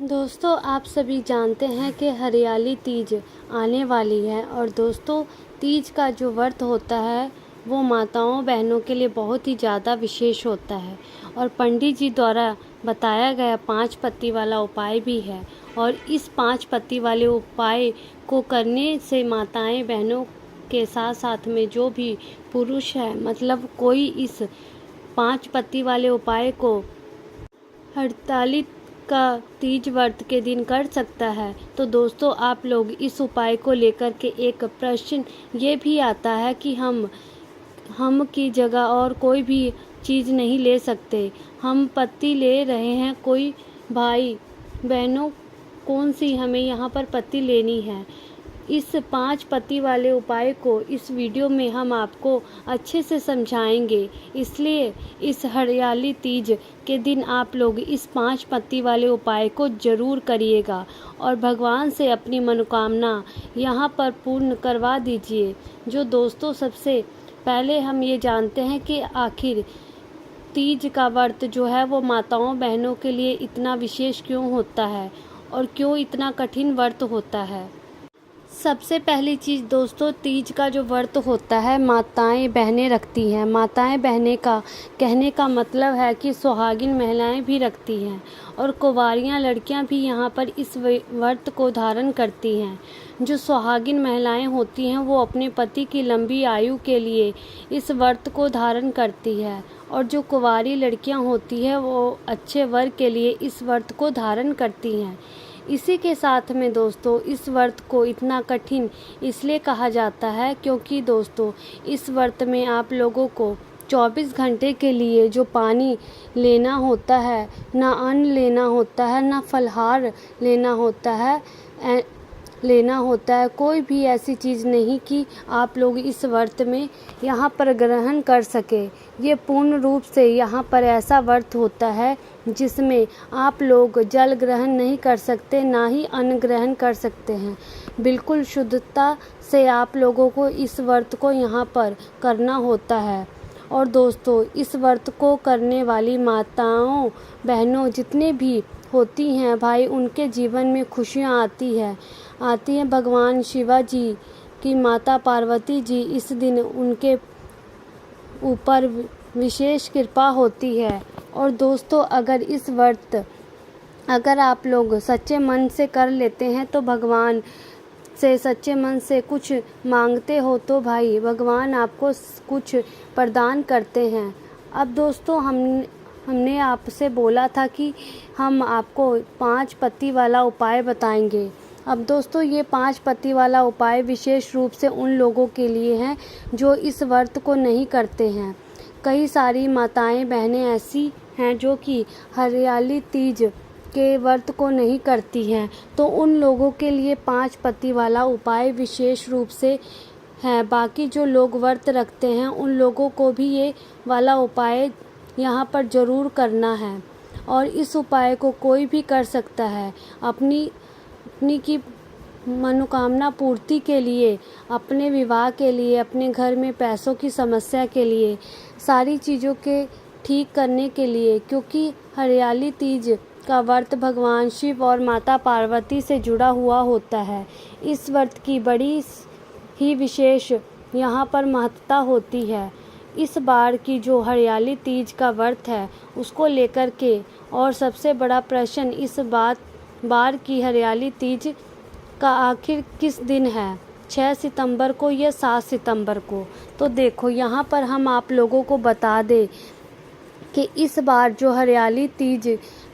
दोस्तों, आप सभी जानते हैं कि हरियाली तीज आने वाली है। और दोस्तों, तीज का जो व्रत होता है वो माताओं बहनों के लिए बहुत ही ज़्यादा विशेष होता है। और पंडित जी द्वारा बताया गया 5 पत्ती वाला उपाय भी है। और इस 5 पत्ती वाले उपाय को करने से माताएं बहनों के साथ साथ में जो भी पुरुष है, मतलब कोई इस 5 पत्ती वाले उपाय को हड़ताली का तीज व्रत के दिन कर सकता है। तो दोस्तों, आप लोग इस उपाय को लेकर के एक प्रश्न ये भी आता है कि हम की जगह और कोई भी चीज़ नहीं ले सकते, हम पत्ती ले रहे हैं, कोई भाई बहनों कौन सी हमें यहाँ पर पत्ती लेनी है। इस 5 पत्ती वाले उपाय को इस वीडियो में हम आपको अच्छे से समझाएंगे। इसलिए इस हरियाली तीज के दिन आप लोग इस 5 पत्ती वाले उपाय को ज़रूर करिएगा और भगवान से अपनी मनोकामना यहाँ पर पूर्ण करवा दीजिए। जो दोस्तों, सबसे पहले हम ये जानते हैं कि आखिर तीज का व्रत जो है वो माताओं बहनों के लिए इतना विशेष क्यों होता है और क्यों इतना कठिन व्रत होता है। सबसे पहली चीज़ दोस्तों, तीज का जो व्रत होता है माताएं बहनें रखती हैं। माताएं बहनें का कहने का मतलब है कि सुहागिन महिलाएं भी रखती हैं और कुंवारियां लड़कियां भी यहाँ पर इस व्रत को धारण करती हैं। जो सुहागिन महिलाएं होती हैं वो अपने पति की लंबी आयु के लिए इस व्रत को धारण करती है और जो कुंवारी लड़कियां होती हैं वो अच्छे वर के लिए इस व्रत को धारण करती हैं। इसी के साथ में दोस्तों, इस व्रत को इतना कठिन इसलिए कहा जाता है क्योंकि दोस्तों, इस व्रत में आप लोगों को 24 घंटे के लिए जो पानी लेना होता है, ना अन्न लेना होता है, ना फलहार लेना होता है, कोई भी ऐसी चीज़ नहीं कि आप लोग इस व्रत में यहाँ पर ग्रहण कर सके। ये पूर्ण रूप से यहाँ पर ऐसा व्रत होता है जिसमें आप लोग जल ग्रहण नहीं कर सकते, ना ही अन्न ग्रहण कर सकते हैं। बिल्कुल शुद्धता से आप लोगों को इस व्रत को यहाँ पर करना होता है। और दोस्तों, इस व्रत को करने वाली माताओं बहनों जितने भी होती हैं भाई, उनके जीवन में खुशियाँ आती हैं। भगवान शिवा जी की माता पार्वती जी इस दिन उनके ऊपर विशेष कृपा होती है। और दोस्तों, अगर आप लोग सच्चे मन से कर लेते हैं तो भगवान से सच्चे मन से कुछ मांगते हो तो भाई भगवान आपको कुछ प्रदान करते हैं। अब दोस्तों, हमने आपसे बोला था कि हम आपको 5 पत्ती वाला उपाय बताएंगे। अब दोस्तों, ये 5 पत्ती वाला उपाय विशेष रूप से उन लोगों के लिए हैं जो इस व्रत को नहीं करते हैं। कई सारी माताएं बहनें ऐसी हैं जो कि हरियाली तीज के व्रत को नहीं करती हैं, तो उन लोगों के लिए 5 पत्ती वाला उपाय विशेष रूप से है। बाकी जो लोग व्रत रखते हैं उन लोगों को भी ये वाला उपाय यहाँ पर ज़रूर करना है। और इस उपाय को कोई भी कर सकता है अपनी की मनोकामना पूर्ति के लिए, अपने विवाह के लिए, अपने घर में पैसों की समस्या के लिए, सारी चीज़ों के ठीक करने के लिए। क्योंकि हरियाली तीज का व्रत भगवान शिव और माता पार्वती से जुड़ा हुआ होता है। इस व्रत की बड़ी ही विशेष यहाँ पर महत्ता होती है। इस बार की जो हरियाली तीज का व्रत है उसको लेकर के और सबसे बड़ा प्रश्न इस बार की हरियाली तीज का आखिर किस दिन है, 6 सितंबर को या 7 सितंबर को। तो देखो, यहाँ पर हम आप लोगों को बता दें कि इस बार जो हरियाली तीज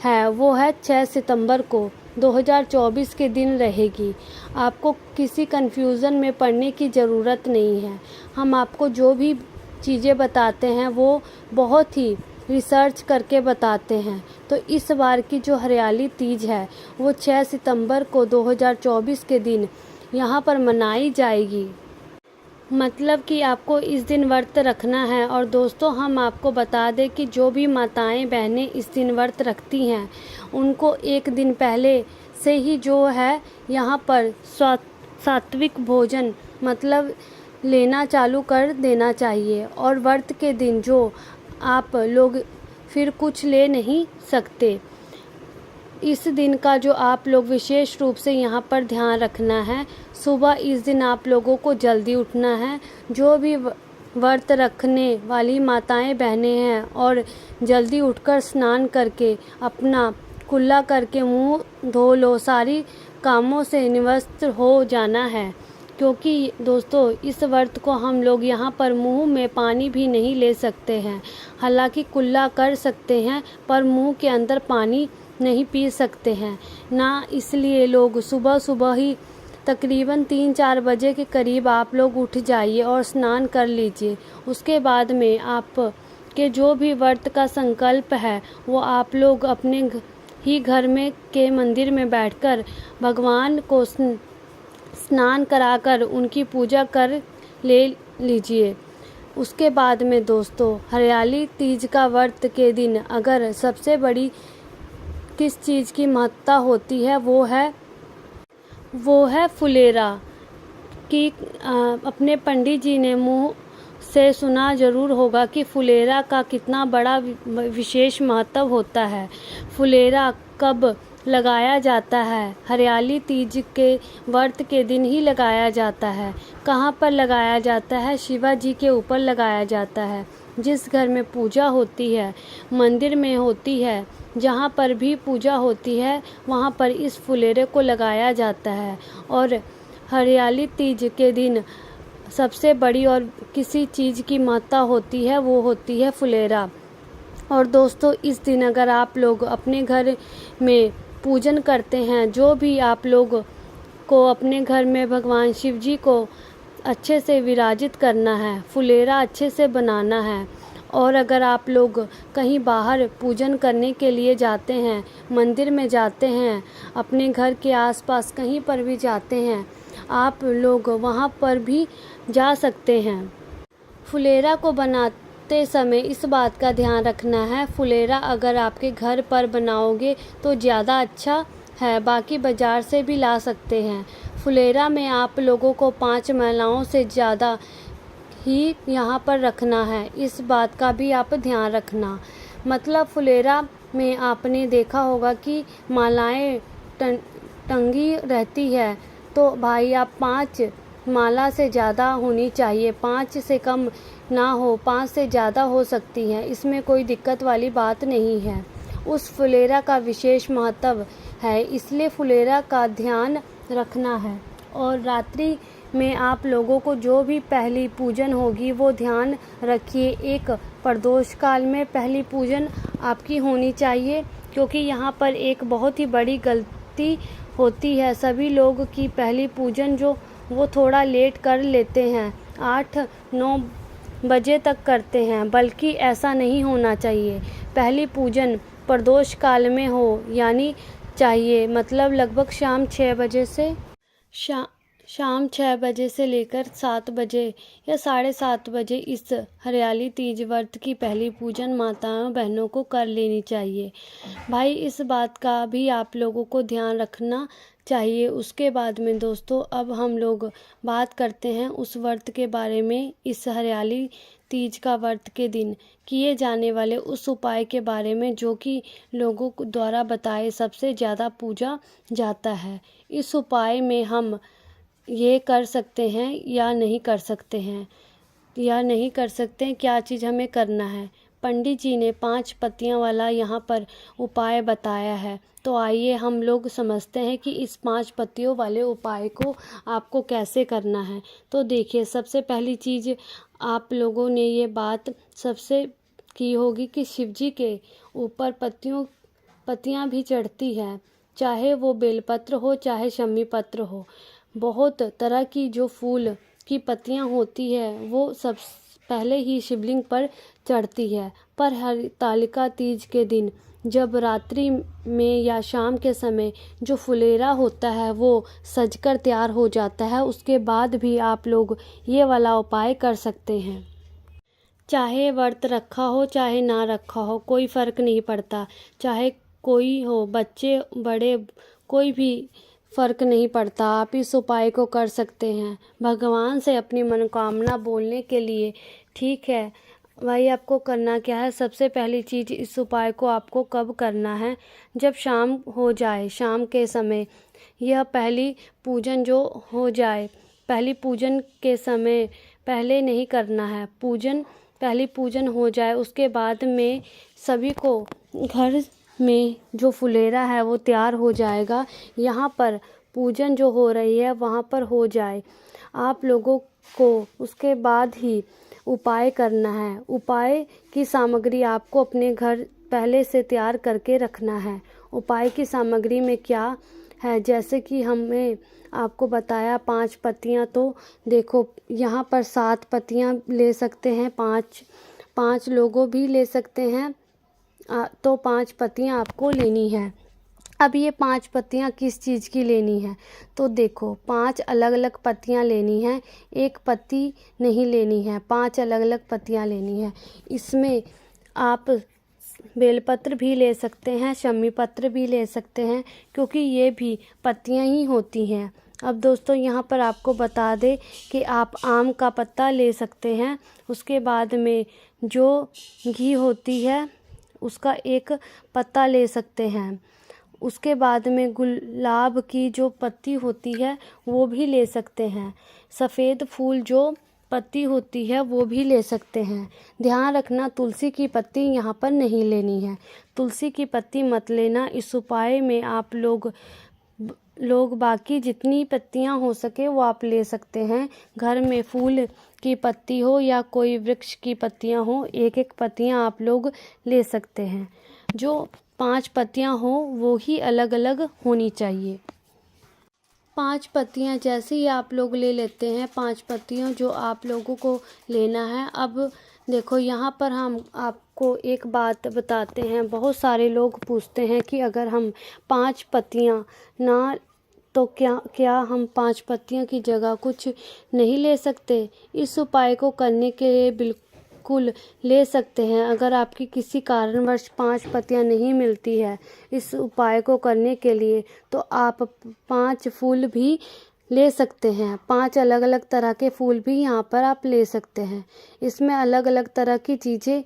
है वो है 6 सितंबर को 2024 के दिन रहेगी। आपको किसी कन्फ्यूज़न में पड़ने की ज़रूरत नहीं है। हम आपको जो भी चीज़ें बताते हैं वो बहुत ही रिसर्च करके बताते हैं। तो इस बार की जो हरियाली तीज है वो 6 सितंबर को 2024 के दिन यहाँ पर मनाई जाएगी। मतलब कि आपको इस दिन व्रत रखना है। और दोस्तों, हम आपको बता दें कि जो भी माताएं बहनें इस दिन व्रत रखती हैं उनको एक दिन पहले से ही जो है यहाँ पर सात्विक भोजन मतलब लेना चालू कर देना चाहिए। और व्रत के दिन जो आप लोग फिर कुछ ले नहीं सकते। इस दिन का जो आप लोग विशेष रूप से यहाँ पर ध्यान रखना है, सुबह इस दिन आप लोगों को जल्दी उठना है। जो भी व्रत रखने वाली माताएं बहनें हैं और जल्दी उठकर स्नान करके अपना कुल्ला करके मुंह धो लो, सारी कामों से निवृत्त हो जाना है। क्योंकि दोस्तों इस व्रत को हम लोग यहाँ पर मुंह में पानी भी नहीं ले सकते हैं। हालांकि कुल्ला कर सकते हैं पर मुंह के अंदर पानी नहीं पी सकते हैं ना, इसलिए लोग सुबह सुबह ही तकरीबन 3-4 बजे के करीब आप लोग उठ जाइए और स्नान कर लीजिए। उसके बाद में आप के जो भी व्रत का संकल्प है वो आप लोग अपने ही घर में के मंदिर में बैठकर भगवान को स्नान कराकर उनकी पूजा कर ले लीजिए। उसके बाद में दोस्तों हरियाली तीज का व्रत के दिन अगर सबसे बड़ी किस चीज़ की महत्ता होती है वो है फुलेरा कि अपने पंडित जी ने मुँह से सुना ज़रूर होगा कि फुलेरा का कितना बड़ा विशेष महत्व होता है। फुलेरा कब लगाया जाता है? हरियाली तीज के व्रत के दिन ही लगाया जाता है। कहाँ पर लगाया जाता है? शिवा जी के ऊपर लगाया जाता है। जिस घर में पूजा होती है, मंदिर में होती है, जहाँ पर भी पूजा होती है वहाँ पर इस फुलेरे को लगाया जाता है। और हरियाली तीज के दिन सबसे बड़ी और किसी चीज़ की महत्ता होती है वो होती है फुलेरा। और दोस्तों इस दिन अगर आप लोग अपने घर में पूजन करते हैं, जो भी आप लोग को अपने घर में भगवान शिव जी को अच्छे से विराजित करना है, फुलेरा अच्छे से बनाना है। और अगर आप लोग कहीं बाहर पूजन करने के लिए जाते हैं, मंदिर में जाते हैं, अपने घर के आसपास कहीं पर भी जाते हैं, आप लोग वहाँ पर भी जा सकते हैं। फुलेरा को बनाते समय इस बात का ध्यान रखना है, फुलेरा अगर आपके घर पर बनाओगे तो ज़्यादा अच्छा है, बाकी बाज़ार से भी ला सकते हैं। फुलेरा में आप लोगों को 5 महिलाओं से ज़्यादा ही यहाँ पर रखना है, इस बात का भी आप ध्यान रखना। मतलब फुलेरा में आपने देखा होगा कि मालाएं टंगी रहती है, तो भाई आप 5 माला से ज़्यादा होनी चाहिए, 5 से कम ना हो, 5 से ज़्यादा हो सकती है, इसमें कोई दिक्कत वाली बात नहीं है। उस फुलेरा का विशेष महत्व है, इसलिए फुलेरा का ध्यान रखना है। और रात्रि में आप लोगों को जो भी पहली पूजन होगी वो ध्यान रखिए, एक प्रदोष काल में पहली पूजन आपकी होनी चाहिए। क्योंकि यहाँ पर एक बहुत ही बड़ी गलती होती है, सभी लोग की पहली पूजन जो वो थोड़ा लेट कर लेते हैं, 8-9 बजे तक करते हैं, बल्कि ऐसा नहीं होना चाहिए। पहली पूजन प्रदोष काल में हो यानी चाहिए, मतलब लगभग शाम 6 बजे से शाम 6 बजे से लेकर 7 बजे या 7:30 बजे इस हरियाली तीज व्रत की पहली पूजन माताओं बहनों को कर लेनी चाहिए। भाई इस बात का भी आप लोगों को ध्यान रखना चाहिए। उसके बाद में दोस्तों अब हम लोग बात करते हैं उस व्रत के बारे में, इस हरियाली तीज का व्रत के दिन किए जाने वाले उस उपाय के बारे में जो कि लोगों द्वारा बताए सबसे ज़्यादा पूजा जाता है। इस उपाय में हम ये कर सकते हैं या नहीं कर सकते हैं, क्या चीज़ हमें करना है। पंडित जी ने 5 पत्तियां वाला यहाँ पर उपाय बताया है, तो आइए हम लोग समझते हैं कि इस 5 पत्तियों वाले उपाय को आपको कैसे करना है। तो देखिए, सबसे पहली चीज़ आप लोगों ने ये बात सबसे की होगी कि शिव जी के ऊपर पत्तियां भी चढ़ती है, चाहे वो बेलपत्र हो चाहे शमी पत्र हो। बहुत तरह की जो फूल की पत्तियां होती है वो सब पहले ही शिवलिंग पर चढ़ती है, पर हरितालिका तीज के दिन जब रात्रि में या शाम के समय जो फुलेरा होता है वो सजकर तैयार हो जाता है, उसके बाद भी आप लोग ये वाला उपाय कर सकते हैं। चाहे व्रत रखा हो चाहे ना रखा हो, कोई फ़र्क नहीं पड़ता, चाहे कोई हो, बच्चे बड़े, कोई भी फ़र्क नहीं पड़ता, आप इस उपाय को कर सकते हैं भगवान से अपनी मनोकामना बोलने के लिए। ठीक है, भाई आपको करना क्या है, सबसे पहली चीज़ इस उपाय को आपको कब करना है, जब शाम हो जाए, शाम के समय। यह पहली पूजन जो हो जाए, पहली पूजन के समय पहले नहीं करना है। पहली पूजन हो जाए उसके बाद में सभी को घर में जो फुलेरा है वो तैयार हो जाएगा। यहाँ पर पूजन जो हो रही है वहाँ पर हो जाए, आप लोगों को उसके बाद ही उपाय करना है। उपाय की सामग्री आपको अपने घर पहले से तैयार करके रखना है। उपाय की सामग्री में क्या है, जैसे कि हमने आपको बताया 5 पत्तियाँ, तो देखो यहाँ पर 7 पत्तियाँ ले सकते हैं, 5 लोगों भी ले सकते हैं, तो 5 पत्तियाँ आपको लेनी है। अब ये 5 पत्तियाँ किस चीज़ की लेनी है, तो देखो 5 अलग अलग पत्तियाँ लेनी है, एक पत्ती नहीं लेनी है, 5 अलग अलग पत्तियाँ लेनी है। इसमें आप बेलपत्र भी ले सकते हैं, शमी पत्र भी ले सकते हैं, क्योंकि ये भी पत्तियाँ ही होती हैं। अब दोस्तों यहाँ पर आपको बता दें कि आप आम का पत्ता ले सकते हैं, उसके बाद में जो घी होती है उसका एक पत्ता ले सकते हैं, उसके बाद में गुलाब की जो पत्ती होती है वो भी ले सकते हैं, सफ़ेद फूल जो पत्ती होती है वो भी ले सकते हैं। ध्यान रखना तुलसी की पत्ती यहाँ पर नहीं लेनी है, तुलसी की पत्ती मत लेना। इस उपाय में आप लोग बाकी जितनी पत्तियाँ हो सके वो आप ले सकते हैं। घर में फूल की पत्ती हो या कोई वृक्ष की पत्तियाँ हो, एक एक पत्तियाँ आप लोग ले सकते हैं। जो 5 पत्तियाँ हो वो ही अलग अलग होनी चाहिए। 5 पत्तियाँ जैसे ही आप लोग ले लेते हैं, 5 पत्तियाँ जो आप लोगों को लेना है। अब देखो यहाँ पर हम आपको एक बात बताते हैं, बहुत सारे लोग पूछते हैं कि अगर हम 5 पत्तियाँ ना, तो क्या हम 5 पत्तियों की जगह कुछ नहीं ले सकते। इस उपाय को करने के लिए बिल्कुल ले सकते हैं। अगर आपकी किसी कारणवश 5 पत्तियाँ नहीं मिलती है इस उपाय को करने के लिए, तो आप 5 फूल भी ले सकते हैं, 5 अलग अलग तरह के फूल भी यहाँ पर आप ले सकते हैं। इसमें अलग अलग तरह की चीज़ें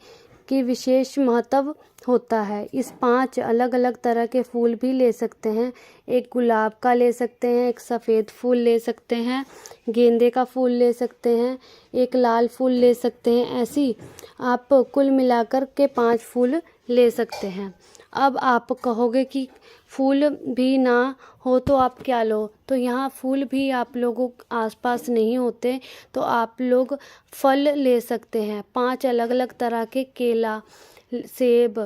की विशेष महत्व होता है। इस 5 अलग अलग तरह के फूल भी ले सकते हैं, एक गुलाब का ले सकते हैं, एक सफ़ेद फूल ले सकते हैं, गेंदे का फूल ले सकते हैं, एक लाल फूल ले सकते हैं। ऐसी आप कुल मिलाकर के 5 फूल ले सकते हैं। अब आप कहोगे कि फूल भी ना हो तो आप क्या लो, तो यहाँ फूल भी आप लोगों के आसपास नहीं होते, तो आप लोग फल ले सकते हैं। 5 अलग अलग तरह के केला, सेब,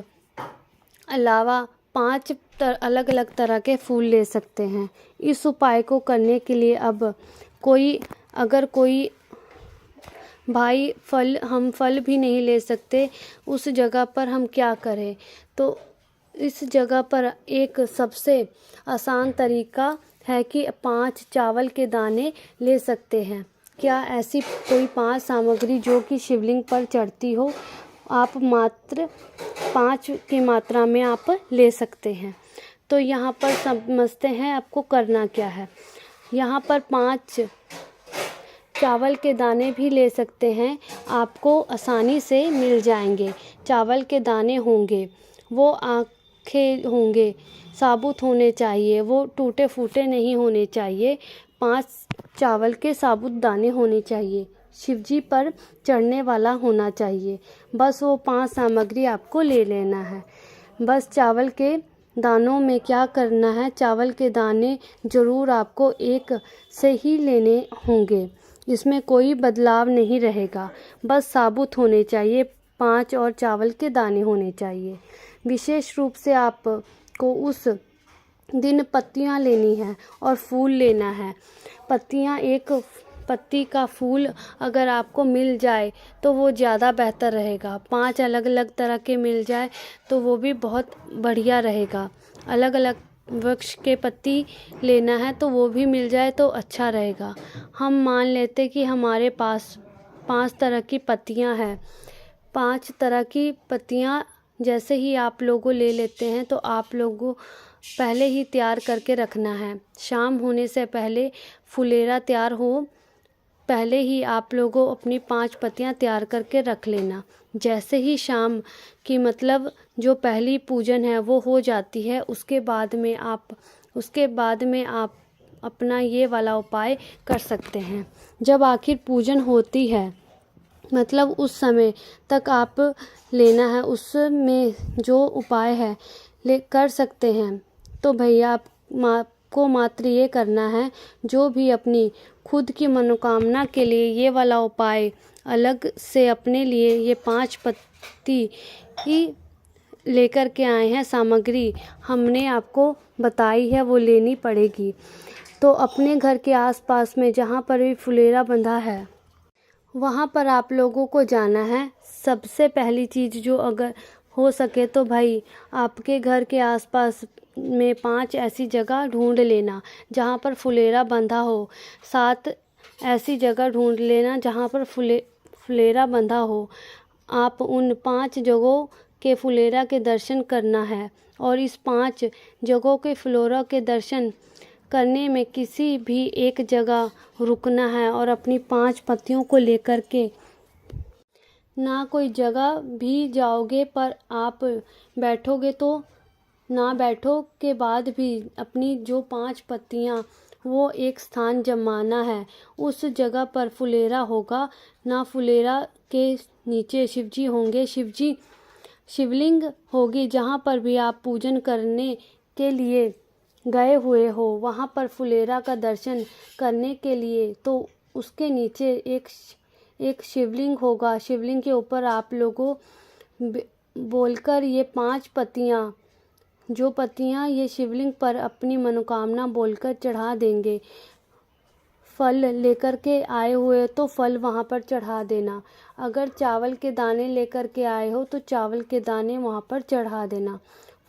अलावा 5 अलग अलग तरह के फूल ले सकते हैं। इस उपाय को करने के लिए अब अगर कोई भाई हम फल भी नहीं ले सकते, उस जगह पर हम क्या करें, तो इस जगह पर एक सबसे आसान तरीका है कि 5 चावल के दाने ले सकते हैं। क्या ऐसी कोई 5 सामग्री जो कि शिवलिंग पर चढ़ती हो, आप मात्र 5 की मात्रा में आप ले सकते हैं। तो यहाँ पर समझते हैं आपको करना क्या है। यहाँ पर 5 चावल के दाने भी ले सकते हैं, आपको आसानी से मिल जाएंगे। चावल के दाने होंगे, वो आखे होंगे, साबुत होने चाहिए, वो टूटे फूटे नहीं होने चाहिए। 5 चावल के साबुत दाने होने चाहिए, शिवजी पर चढ़ने वाला होना चाहिए। बस वो 5 सामग्री आपको ले लेना है। बस चावल के दानों में क्या करना है, चावल के दाने ज़रूर आपको एक से ही लेने होंगे, इसमें कोई बदलाव नहीं रहेगा। बस साबुत होने चाहिए 5 और चावल के दाने होने चाहिए। विशेष रूप से आपको उस दिन पत्तियां लेनी है और फूल लेना है। पत्तियां, एक पत्ती का फूल अगर आपको मिल जाए तो वो ज़्यादा बेहतर रहेगा। 5 अलग अलग तरह के मिल जाए तो वो भी बहुत बढ़िया रहेगा। अलग अलग वृक्ष के पत्ती लेना है तो वो भी मिल जाए तो अच्छा रहेगा। हम मान लेते कि हमारे पास 5 तरह की पत्तियां हैं, 5 तरह की पत्तियां जैसे ही आप लोगों ले लेते हैं तो आप लोगों पहले ही तैयार करके रखना है। शाम होने से पहले फुलेरा तैयार हो पहले ही आप लोगों अपनी 5 पत्तियां तैयार करके रख लेना। जैसे ही शाम की मतलब जो पहली पूजन है वो हो जाती है, उसके बाद में आप अपना ये वाला उपाय कर सकते हैं। जब आखिर पूजन होती है मतलब उस समय तक आप लेना है, उसमें जो उपाय है ले कर सकते हैं। तो भैया आपको मात्र ये करना है, जो भी अपनी खुद की मनोकामना के लिए ये वाला उपाय अलग से अपने लिए ये 5 पत्ती ही लेकर के आए हैं, सामग्री हमने आपको बताई है वो लेनी पड़ेगी। तो अपने घर के आसपास में जहाँ पर भी फुलेरा बंधा है वहाँ पर आप लोगों को जाना है। सबसे पहली चीज़ जो अगर हो सके तो भाई आपके घर के आसपास में 5 ऐसी जगह ढूंढ लेना जहाँ पर फुलेरा बंधा हो। 7 ऐसी जगह ढूंढ लेना जहाँ पर फुलेरा बंधा हो। आप उन 5 जगहों के फुलेरा के दर्शन करना है और इस 5 जगहों के फुलेरा के दर्शन करने में किसी भी एक जगह रुकना है और अपनी 5 पत्तियों को लेकर के ना कोई जगह भी जाओगे, पर आप बैठोगे तो ना बैठो के बाद भी अपनी जो 5 पत्तियां वो एक स्थान जमाना है। उस जगह पर फुलेरा होगा, ना फुलेरा के नीचे शिवजी होंगे, शिवलिंग होगी। जहाँ पर भी आप पूजन करने के लिए गए हुए हो वहाँ पर फुलेरा का दर्शन करने के लिए तो उसके नीचे एक शिवलिंग होगा। शिवलिंग के ऊपर आप लोगों बोलकर ये 5 पत्तियां, जो पत्तियां ये शिवलिंग पर अपनी मनोकामना बोलकर चढ़ा देंगे। फल लेकर के आए हुए तो फल वहाँ पर चढ़ा देना। अगर चावल के दाने लेकर के आए हो तो चावल के दाने वहाँ पर चढ़ा देना।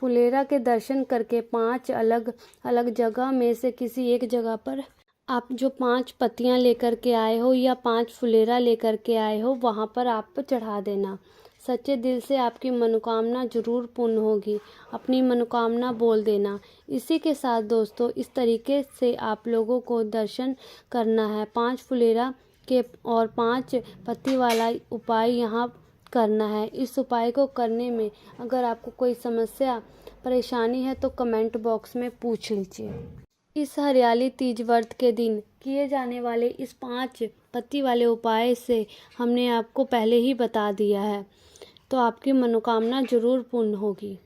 फुलेरा के दर्शन करके 5 अलग अलग जगह में से किसी एक जगह पर आप जो 5 पत्तियां लेकर के आए हो या 5 फुलेरा लेकर के आए हो वहाँ पर आप चढ़ा देना। सच्चे दिल से आपकी मनोकामना जरूर पूर्ण होगी। अपनी मनोकामना बोल देना। इसी के साथ दोस्तों इस तरीके से आप लोगों को दर्शन करना है। 5 फुलेरा के और 5 पत्ती वाला उपाय यहाँ करना है। इस उपाय को करने में अगर आपको कोई समस्या परेशानी है तो कमेंट बॉक्स में पूछ लीजिए। इस हरियाली तीज व्रत के दिन किए जाने वाले इस 5 पत्ती वाले उपाय से हमने आपको पहले ही बता दिया है, तो आपकी मनोकामना जरूर पूर्ण होगी।